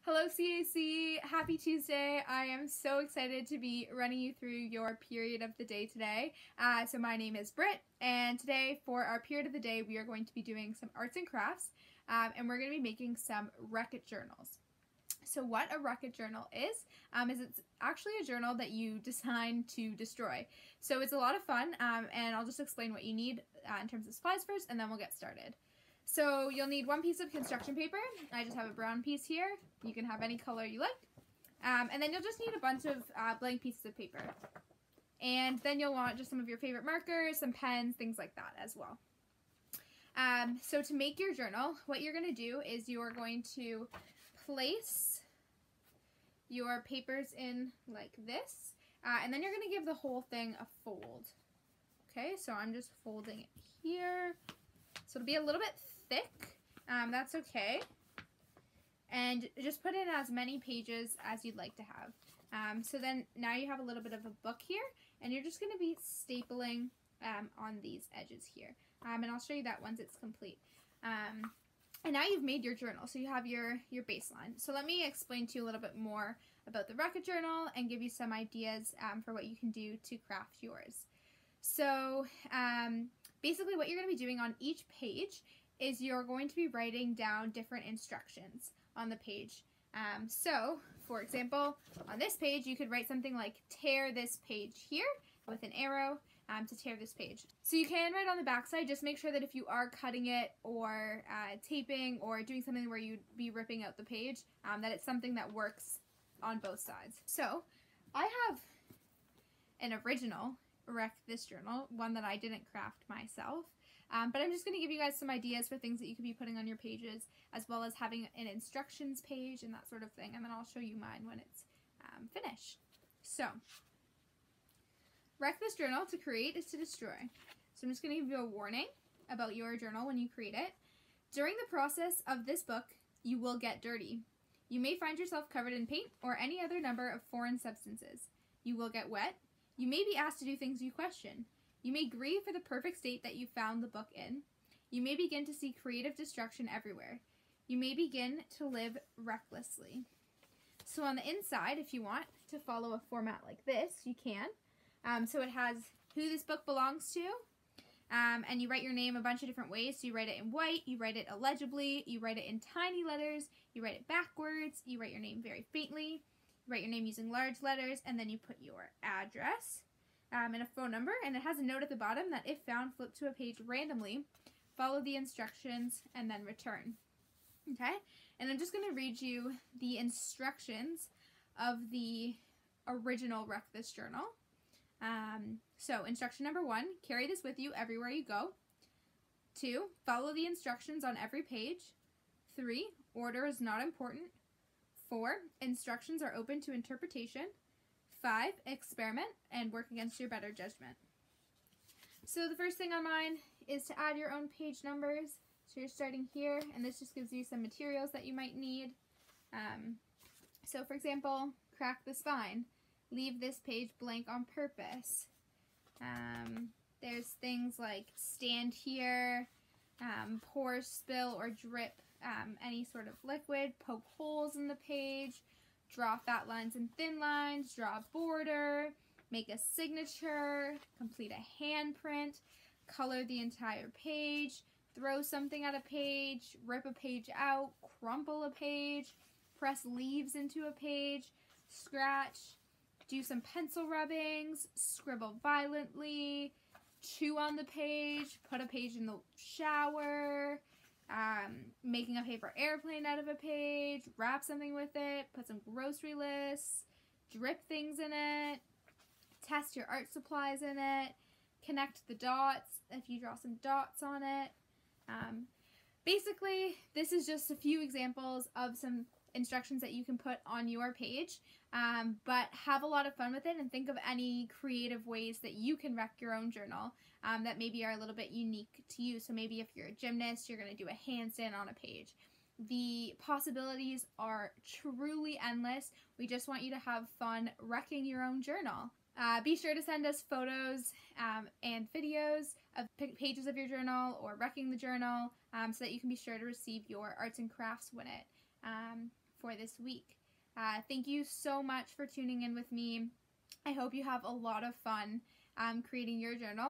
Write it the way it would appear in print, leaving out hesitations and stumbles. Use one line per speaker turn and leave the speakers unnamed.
Hello CAC, happy Tuesday. I am so excited to be running you through your period of the day today. So my name is Britt, and today for our period of the day we are going to be doing some arts and crafts, and we're going to be making some Wreck-It journals. So what a Wreck-It journal is it's actually a journal that you design to destroy. So it's a lot of fun, and I'll just explain what you need in terms of supplies first, and then we'll get started. So you'll need one piece of construction paper. I just have a brown piece here. You can have any color you like. And then you'll just need a bunch of blank pieces of paper. And then you'll want just some of your favorite markers, some pens, things like that as well. So to make your journal, what you're going to do is you're going to place your papers in like this. And then you're going to give the whole thing a fold. Okay, so I'm just folding it here. So it'll be a little bit thick, that's okay, and just put in as many pages as you'd like to have. So then now you have a little bit of a book here, and you're just going to be stapling on these edges here, and I'll show you that once it's complete. And now you've made your journal, so you have your baseline. So let me explain to you a little bit more about the Wreck-It journal and give you some ideas for what you can do to craft yours. So basically what you're going to be doing on each page is you're going to be writing down different instructions on the page. So, for example, on this page you could write something like tear this page here with an arrow to tear this page. So you can write on the back side, just make sure that if you are cutting it or taping or doing something where you'd be ripping out the page, that it's something that works on both sides. So I have an original Wreck This journal, one that I didn't craft myself, but I'm just going to give you guys some ideas for things that you could be putting on your pages, as well as having an instructions page and that sort of thing, and then I'll show you mine when it's finished. So, Wreck This journal, to create is to destroy. So I'm just going to give you a warning about your journal when you create it. During the process of this book, you will get dirty. You may find yourself covered in paint or any other number of foreign substances. You will get wet. You may be asked to do things you question. You may grieve for the perfect state that you found the book in. You may begin to see creative destruction everywhere. You may begin to live recklessly. So on the inside, if you want to follow a format like this, you can. So it has who this book belongs to, and you write your name a bunch of different ways. So you write it in white, you write it illegibly, you write it in tiny letters, you write it backwards, you write your name very faintly, write your name using large letters, and then you put your address and a phone number, and it has a note at the bottom that if found, flip to a page randomly, follow the instructions, and then return. Okay? And I'm just going to read you the instructions of the original Wreck This journal. So instruction number 1, carry this with you everywhere you go. 2, follow the instructions on every page. 3, order is not important. 4, instructions are open to interpretation. 5, experiment and work against your better judgment. So the first thing on mine is to add your own page numbers. So you're starting here, and this just gives you some materials that you might need. So for example, crack the spine. Leave this page blank on purpose. There's things like stand here, pour, spill, or drip any sort of liquid, poke holes in the page, draw fat lines and thin lines, draw a border, make a signature, complete a handprint, color the entire page, throw something at a page, rip a page out, crumple a page, press leaves into a page, scratch, do some pencil rubbings, scribble violently, chew on the page, put a page in the shower, making a paper airplane out of a page, wrap something with it, put some grocery lists, drip things in it, test your art supplies in it, connect the dots if you draw some dots on it. Basically, this is just a few examples of some instructions that you can put on your page, but have a lot of fun with it and think of any creative ways that you can wreck your own journal that maybe are a little bit unique to you. So maybe if you're a gymnast, you're going to do a handstand on a page. The possibilities are truly endless. We just want you to have fun wrecking your own journal. Be sure to send us photos and videos of pages of your journal or wrecking the journal so that you can be sure to receive your arts and crafts win it. for this week. Thank you so much for tuning in with me. I hope you have a lot of fun creating your journal.